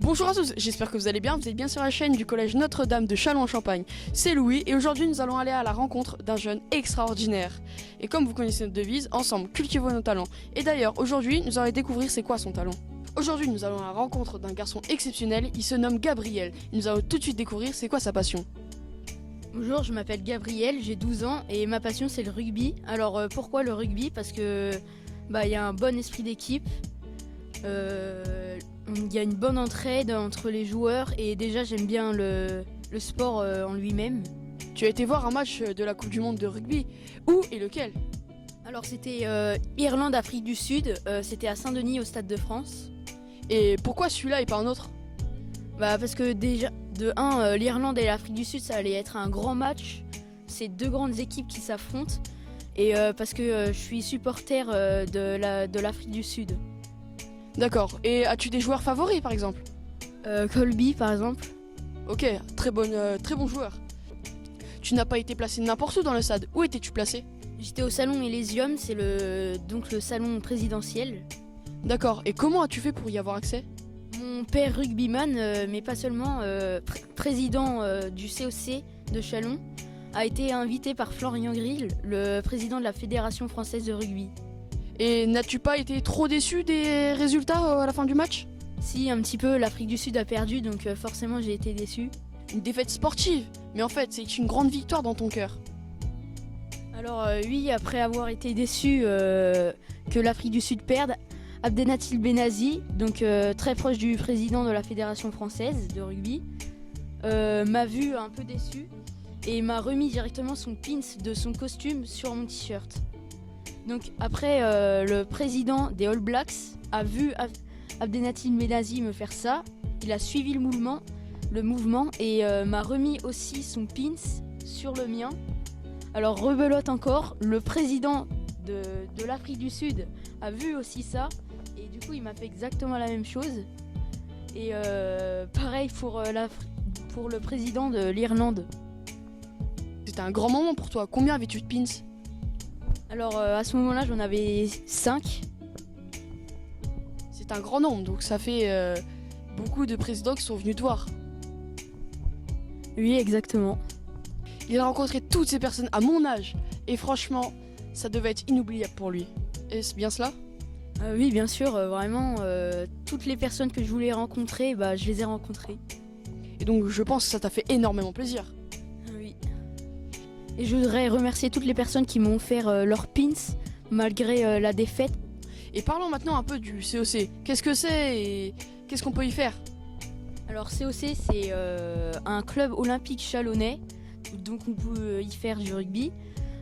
Bonjour à tous, j'espère que vous allez bien. Vous êtes bien sur la chaîne du collège Notre-Dame de Châlons-en-Champagne. C'est Louis et aujourd'hui nous allons aller à la rencontre d'un jeune extraordinaire. Et comme vous connaissez notre devise, ensemble cultivons nos talents. Et d'ailleurs aujourd'hui nous allons découvrir c'est quoi son talent. Aujourd'hui nous allons à la rencontre d'un garçon exceptionnel, il se nomme Gabriel. Et nous allons tout de suite découvrir c'est quoi sa passion. Bonjour, je m'appelle Gabriel, j'ai 12 ans et ma passion c'est le rugby. Alors pourquoi le rugby? Parce que y a un bon esprit d'équipe, il y a une bonne entraide entre les joueurs et déjà j'aime bien le sport en lui-même. Tu as été voir un match de la Coupe du Monde de rugby. Où et lequel? Alors c'était Irlande-Afrique du Sud, c'était à Saint-Denis au Stade de France. Et pourquoi celui-là et pas un autre? Parce que déjà, l'Irlande et l'Afrique du Sud, ça allait être un grand match. C'est deux grandes équipes qui s'affrontent. Et parce que je suis supporter de l'Afrique du Sud. D'accord, et as-tu des joueurs favoris par exemple? Colby, par exemple. Ok, très bon joueur. Tu n'as pas été placé n'importe où dans le stade. Où étais-tu placé? J'étais au salon Elysium, c'est donc le salon présidentiel. D'accord, et comment as-tu fait pour y avoir accès? Mon père rugbyman, mais pas seulement, président du COC de Châlons, a été invité par Florian Grill, le président de la Fédération française de rugby. Et n'as-tu pas été trop déçu des résultats à la fin du match? Si, un petit peu, l'Afrique du Sud a perdu, donc forcément j'ai été déçu. Une défaite sportive, mais en fait c'est une grande victoire dans ton cœur. Alors oui, après avoir été déçu que l'Afrique du Sud perde, Abdenatil Benazi, donc très proche du président de la Fédération française de rugby, m'a vu un peu déçu et m'a remis directement son pins de son costume sur mon t-shirt. Donc après, le président des All Blacks a vu Abdenatil Benazi me faire ça, il a suivi le mouvement et m'a remis aussi son pins sur le mien. Alors rebelote encore, le président de l'Afrique du Sud a vu aussi ça et du coup il m'a fait exactement la même chose. Et pareil pour le président de l'Irlande. C'était un grand moment pour toi. Combien avais-tu de pins? Alors à ce moment-là j'en avais 5. C'est un grand nombre, donc ça fait beaucoup de présidents qui sont venus te voir. Oui, exactement. Il a rencontré toutes ces personnes à mon âge et franchement ça devait être inoubliable pour lui. Est-ce bien cela? Oui, bien sûr, vraiment, toutes les personnes que je voulais rencontrer, je les ai rencontrées. Et donc je pense que ça t'a fait énormément plaisir. Oui. Et je voudrais remercier toutes les personnes qui m'ont offert leurs pins malgré la défaite. Et parlons maintenant un peu du COC. Qu'est-ce que c'est et qu'est-ce qu'on peut y faire? Alors COC, c'est un club olympique chalonnais, donc on peut y faire du rugby.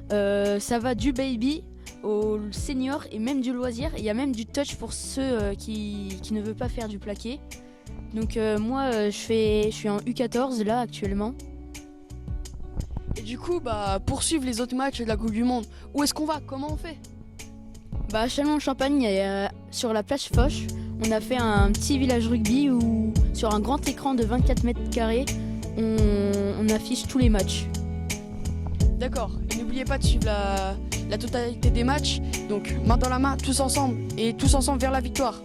Ça va du baby au senior et même du loisir. Il y a même du touch pour ceux qui ne veulent pas faire du plaqué. Donc moi je suis en U14 là actuellement. Et du coup, pour suivre les autres matchs de la Coupe du Monde, où est-ce qu'on va? Comment on fait? À Châlons-en-Champagne, sur la plage Foch, on a fait un petit village rugby où sur un grand écran de 24 mètres carrés, on affiche tous les matchs. D'accord, et n'oubliez pas de suivre la totalité des matchs, donc main dans la main, tous ensemble, et tous ensemble vers la victoire.